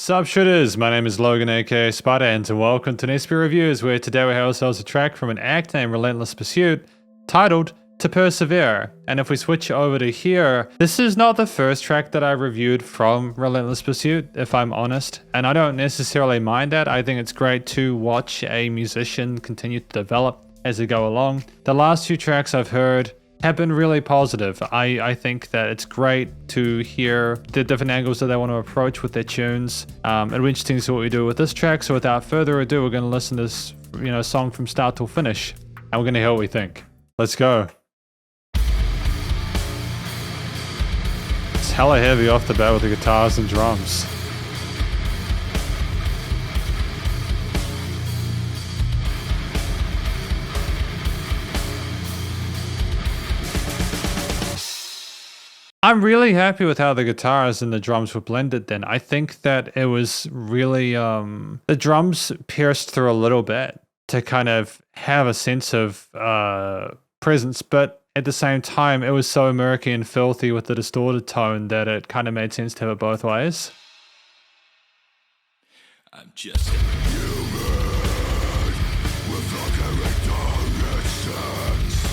Sup Shredders, my name is Logan aka Spiderhands and welcome to SP Reviews, where today we have ourselves a track from an act named Relentless Pursuit titled To Persevere. And if we switch over to here, this is not the first track that I reviewed from Relentless Pursuit, if I'm honest, and I don't necessarily mind that. I think it's great to watch a musician continue to develop as they go along. The last few tracks I've heard have been really positive. I think that it's great to hear the different angles that they want to approach with their tunes. It'll be interesting to see what we do with this track. So without further ado, we're going to listen to this, song from start till finish, and we're going to hear what we think. Let's go. It's hella heavy off the bat with the guitars and drums. I'm really happy with how the guitars and the drums were blended then. I think that it was really, the drums pierced through a little bit to kind of have a sense of presence, but at the same time, it was so murky and filthy with the distorted tone that it kind of made sense to have it both ways. I'm just a human with a character that sense.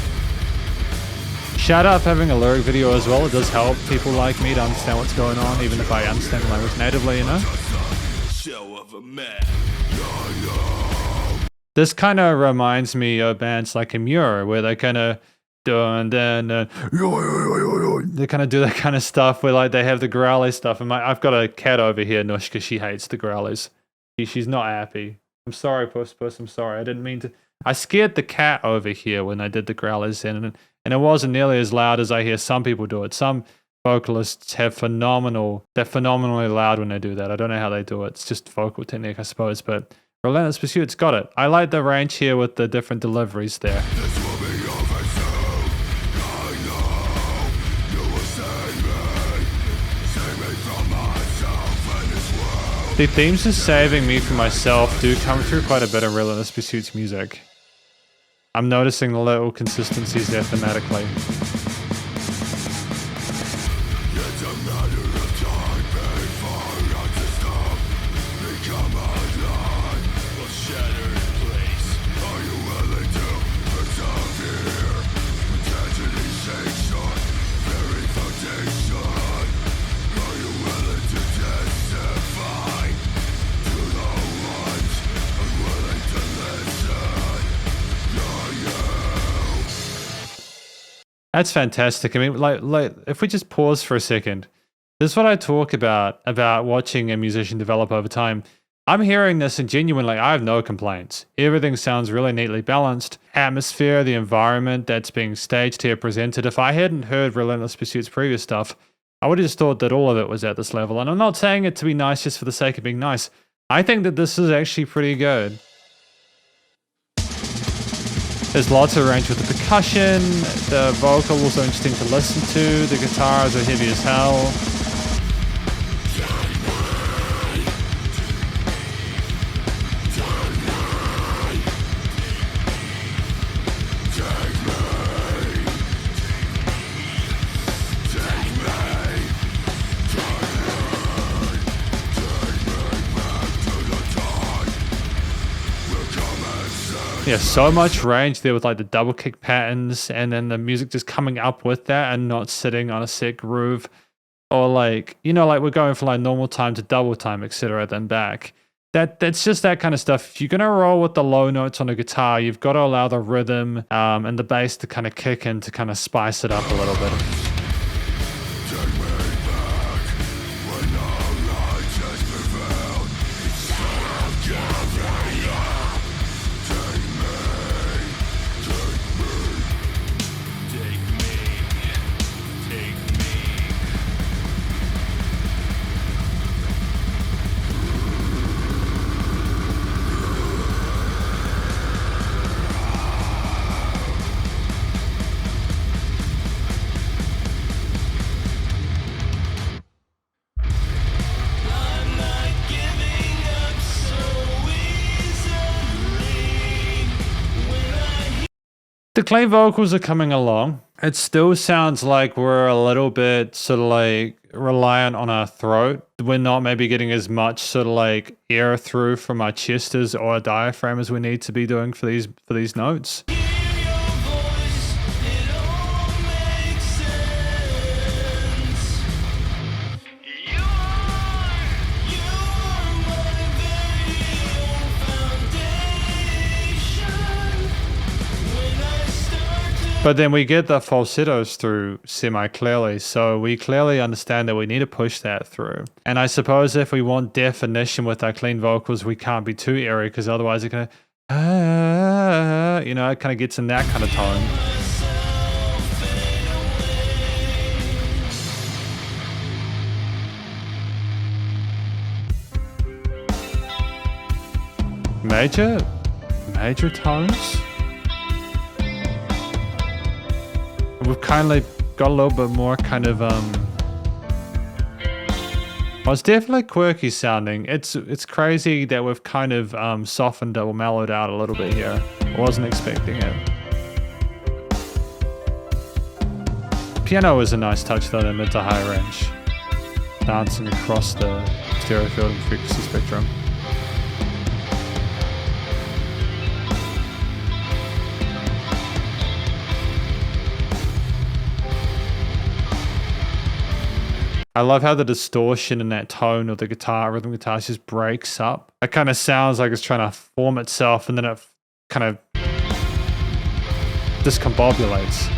Shout out for having a lyric video as well. It does help people like me to understand what's going on, even if I understand the language natively, Show of a man. This kind of reminds me of bands like Imure, where they kind of do and then they kind of do that kind of stuff where like they have the growly stuff. And I've got a cat over here, Nushka. She hates the growlies. She's not happy. I'm sorry, Puss. I'm sorry. I didn't mean to. I scared the cat over here when I did the growlies and it wasn't nearly as loud as I hear some people do it. Some vocalists have they're phenomenally loud when they do that. I don't know how they do it. It's just vocal technique, I suppose, but Relentless Pursuit's got it. I like the range here with the different deliveries there. The themes of saving me from myself do come through quite a bit of Relentless Pursuit's music. I'm noticing the little consistencies there thematically. It's a matter of time before I can stop. Become alive. A shattered place. Are you willing to persevere? Tragedy shakes on very foundation. Are you willing to testify to the ones unwilling to listen? That's fantastic. I mean, like, if we just pause for a second, this is what I talk about watching a musician develop over time. I'm hearing this and genuinely, I have no complaints. Everything sounds really neatly balanced. Atmosphere, the environment that's being staged here, presented. If I hadn't heard Relentless Pursuit's previous stuff, I would have just thought that all of it was at this level. And I'm not saying it to be nice just for the sake of being nice. I think that this is actually pretty good. There's lots of range with the percussion, the vocals are interesting to listen to, the guitars are heavy as hell. Yeah, so much range there with like the double kick patterns and then the music just coming up with that and not sitting on a set groove. Or like, like we're going from like normal time to double time, etc. then back. That's just that kind of stuff. If you're going to roll with the low notes on a guitar, you've got to allow the rhythm and the bass to kind of kick in to kind of spice it up a little bit. The clean vocals are coming along. It still sounds like we're a little bit sort of like reliant on our throat. We're not maybe getting as much sort of like air through from our chest as or our diaphragm as we need to be doing for these notes. But then we get the falsettos through semi-clearly, so we clearly understand that we need to push that through. And I suppose if we want definition with our clean vocals, we can't be too airy, because otherwise it kind of, you know, it kind of gets in that kind of tone. Major tones? We've kind of got a little bit more kind of well, it's definitely quirky sounding. It's crazy that we've kind of softened or mellowed out a little bit here. I wasn't expecting it. Piano is a nice touch though, the mid to high range, dancing across the stereo field and frequency spectrum. I love how the distortion in that tone of the guitar, rhythm guitar, just breaks up. It kind of sounds like it's trying to form itself and then it kind of discombobulates.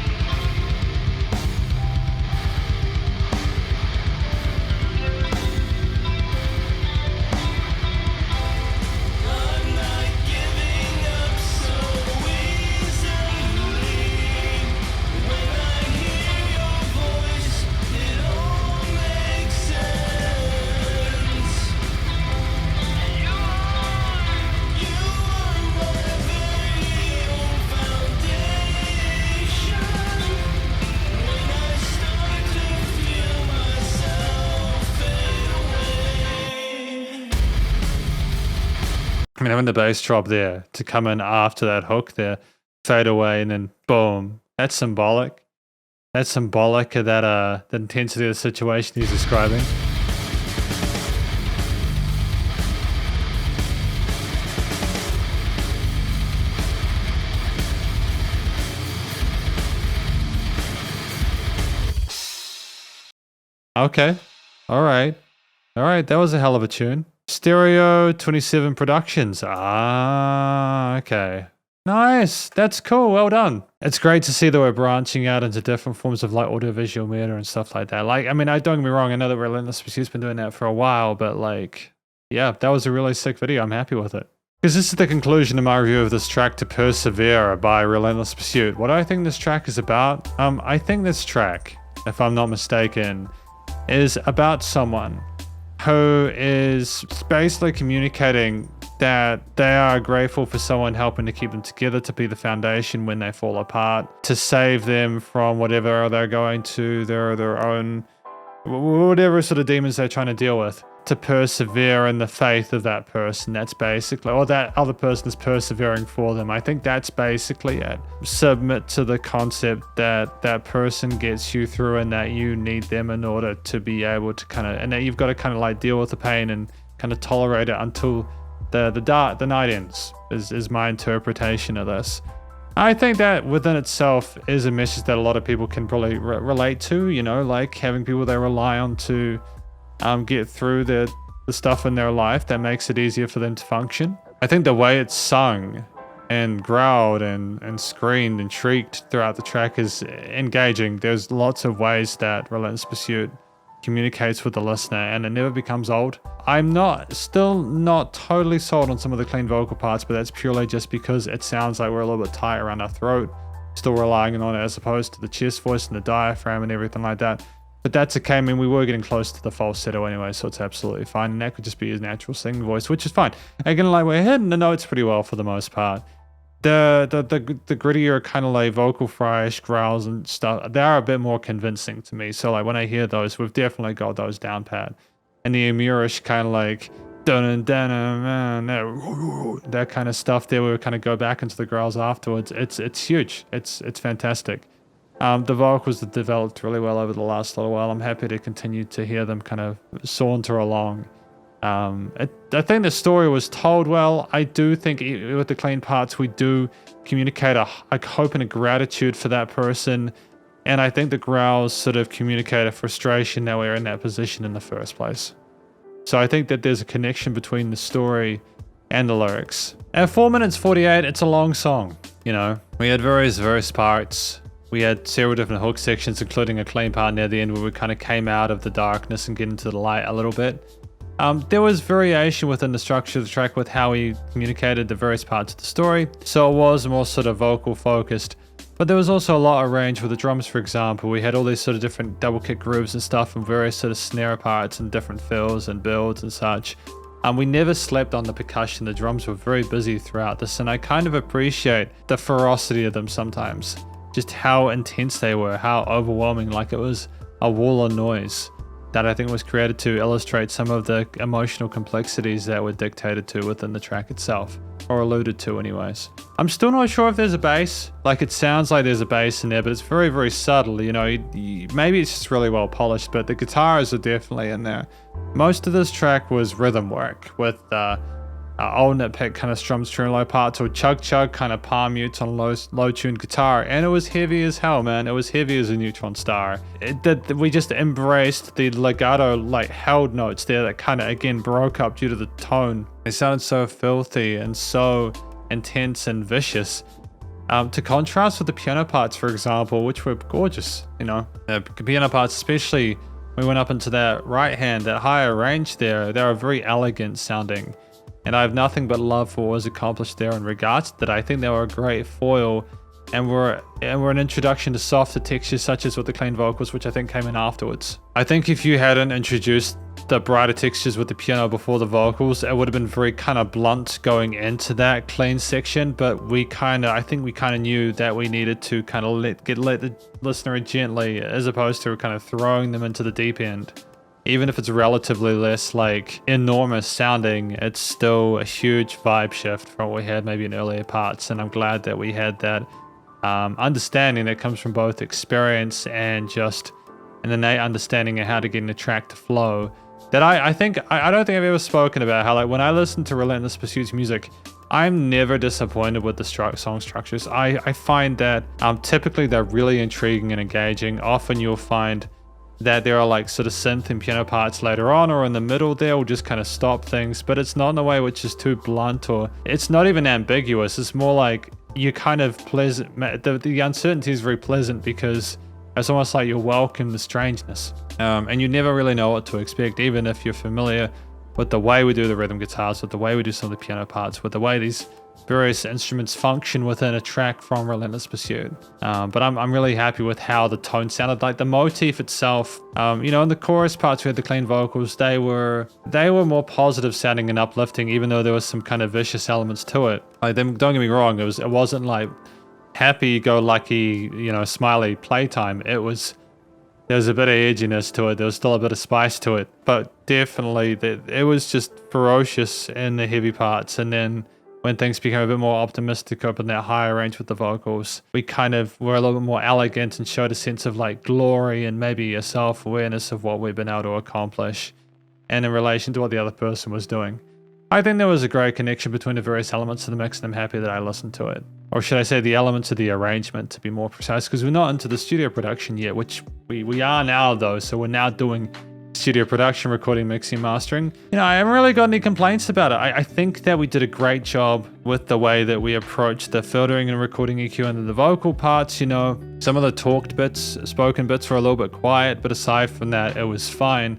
I mean, having the bass drop there to come in after that hook there, fade away, and then boom. That's symbolic. That's symbolic of that the intensity of the situation he's describing. Okay. All right. That was a hell of a tune. Stereo 27 Productions. Ah, okay. Nice. That's cool. Well done. It's great to see that we're branching out into different forms of like audiovisual media and stuff like that. Like, I mean, don't get me wrong. I know that Relentless Pursuit's been doing that for a while, but like, yeah, that was a really sick video. I'm happy with it. Because this is the conclusion of my review of this track, To Persevere by Relentless Pursuit. What do I think this track is about? I think this track, if I'm not mistaken, is about someone who is basically communicating that they are grateful for someone helping to keep them together, to be the foundation when they fall apart, to save them from whatever they're going to, their own, whatever sort of demons they're trying to deal with, to persevere in the faith of that person. That's basically, or that other person is persevering for them. I think that's basically it. Submit to the concept that that person gets you through and that you need them in order to be able to kind of, and that you've got to kind of like deal with the pain and kind of tolerate it until the night ends, is my interpretation of this. I think that within itself is a message that a lot of people can probably relate to, you know, like having people they rely on to get through the stuff in their life that makes it easier for them to function. I think the way it's sung and growled and screamed and shrieked throughout the track is engaging. There's lots of ways that Relentless Pursuit communicates with the listener and it never becomes old. I'm still not totally sold on some of the clean vocal parts, but that's purely just because it sounds like we're a little bit tight around our throat, still relying on it as opposed to the chest voice and the diaphragm and everything like that. But that's okay. I mean, we were getting close to the falsetto anyway, so it's absolutely fine. And that could just be his natural singing voice, which is fine. Again, like we're hitting the notes pretty well for the most part. The grittier kind of like vocal fryish growls and stuff, they are a bit more convincing to me. So like when I hear those, we've definitely got those down pat. And the Amurish kind of like that kind of stuff there, we would kind of go back into the growls afterwards. It's huge. It's fantastic. The vocals have developed really well over the last little while. I'm happy to continue to hear them kind of saunter along. I think the story was told well. I do think with the clean parts, we do communicate a hope and a gratitude for that person. And I think the growls sort of communicate a frustration that we're in that position in the first place. So I think that there's a connection between the story and the lyrics. At 4 minutes 48, it's a long song, you know. We had various parts. We had several different hook sections, including a clean part near the end where we kind of came out of the darkness and get into the light a little bit. There was variation within the structure of the track with how we communicated the various parts of the story, so it was more sort of vocal focused. But there was also a lot of range with the drums, for example. We had all these sort of different double kick grooves and stuff and various sort of snare parts and different fills and builds and such. We never slept on the percussion. The drums were very busy throughout this, and I kind of appreciate the ferocity of them sometimes. Just how intense they were, how overwhelming, like it was a wall of noise that I think was created to illustrate some of the emotional complexities that were dictated to within the track itself, or alluded to anyways. I'm still not sure if there's a bass. Like, it sounds like there's a bass in there, but it's very subtle, you know. Maybe it's just really well polished, but the guitars are definitely in there. Most of this track was rhythm work with old nitpick kind of strums, tremolo parts, or chug kind of palm mutes on low tuned guitar, and it was heavy as hell, man. It was heavy as a neutron star. We just embraced the legato, like, held notes there that kind of again broke up due to the tone. They sounded so filthy and so intense and vicious. To contrast with the piano parts, for example, which were gorgeous, you know. The piano parts, especially when we went up into that right hand, that higher range there, they were very elegant sounding. And I have nothing but love for what was accomplished there in regards to that. I think they were a great foil and were an introduction to softer textures such as with the clean vocals, which I think came in afterwards. I think if you hadn't introduced the brighter textures with the piano before the vocals, it would have been very kind of blunt going into that clean section, but I think we kind of knew that we needed to kind of let the listener in gently, as opposed to kind of throwing them into the deep end. Even if it's relatively less like enormous sounding, it's still a huge vibe shift from what we had maybe in earlier parts. And I'm glad that we had that understanding that comes from both experience and just an innate understanding of how to get a track to flow. That I don't think I've ever spoken about how, like, when I listen to Relentless Pursuit's music, I'm never disappointed with the song structures. I find that typically they're really intriguing and engaging. Often you'll find that there are like sort of synth and piano parts later on or in the middle there will just kind of stop things, but it's not in a way which is too blunt, or it's not even ambiguous. It's more like you kind of pleasant. The uncertainty is very pleasant because it's almost like you welcome the strangeness, and you never really know what to expect, even if you're familiar with the way we do the rhythm guitars, with the way we do some of the piano parts, with the way these various instruments function within a track from Relentless Pursuit. But I'm really happy with how the tone sounded. Like the motif itself, you know, in the chorus parts we had the clean vocals, they were more positive sounding and uplifting, even though there was some kind of vicious elements to it. Like, don't get me wrong, it wasn't like happy-go-lucky, you know, smiley playtime. There was a bit of edginess to it. There was still a bit of spice to it, but definitely it was just ferocious in the heavy parts, and then when things became a bit more optimistic up in that higher range with the vocals, we kind of were a little bit more elegant and showed a sense of like glory and maybe a self-awareness of what we've been able to accomplish and in relation to what the other person was doing. I think there was a great connection between the various elements of the mix, and I'm happy that I listened to it. Or should I say the elements of the arrangement, to be more precise, because we're not into the studio production yet, which we are now though, so we're now doing studio production, recording, mixing, mastering. You know, I haven't really got any complaints about it. I think that we did a great job with the way that we approached the filtering and recording EQ and the vocal parts. You know, some of the talked bits, spoken bits were a little bit quiet, but aside from that, it was fine.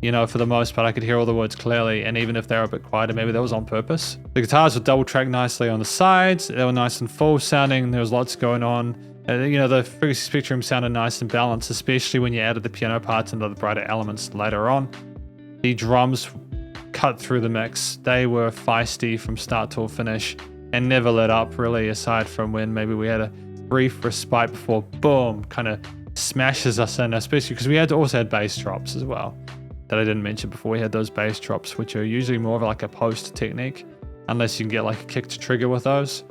You know, for the most part, I could hear all the words clearly, and even if they were a bit quieter, maybe that was on purpose. The guitars were double tracked nicely on the sides. They were nice and full sounding. There was lots going on. You know, the frequency spectrum sounded nice and balanced, especially when you added the piano parts and the brighter elements later on. The drums cut through the mix. They were feisty from start to finish and never let up, really, aside from when maybe we had a brief respite before, boom, kind of smashes us in, especially because we also had bass drops as well that I didn't mention before. We had those bass drops, which are usually more of like a post technique, unless you can get like a kick to trigger with those.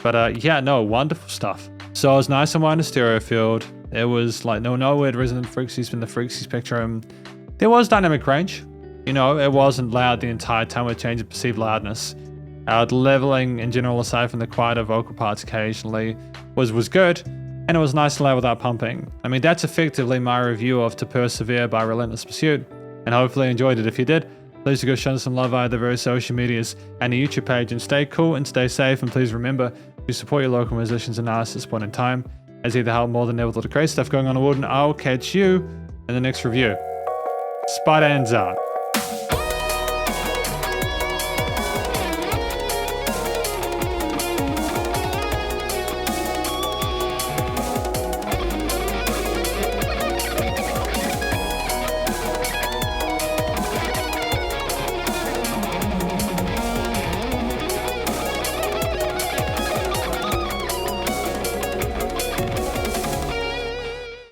But yeah, no, wonderful stuff. So it was nice and wide in the stereo field. There was like no weird resonant frequencies from the frequency spectrum. There was dynamic range. You know, it wasn't loud the entire time with change of perceived loudness. The leveling in general, aside from the quieter vocal parts occasionally, was good, and it was nice and loud without pumping. I mean, that's effectively my review of To Persevere by Relentless Pursuit, and hopefully you enjoyed it. If you did, please do go show us some love via the various social medias and the YouTube page, and stay cool and stay safe, and please remember to support your local musicians and artists at this point in time, as either help more than ever with all the crazy stuff going on in the world, and I'll catch you in the next review. Spiderhands Out.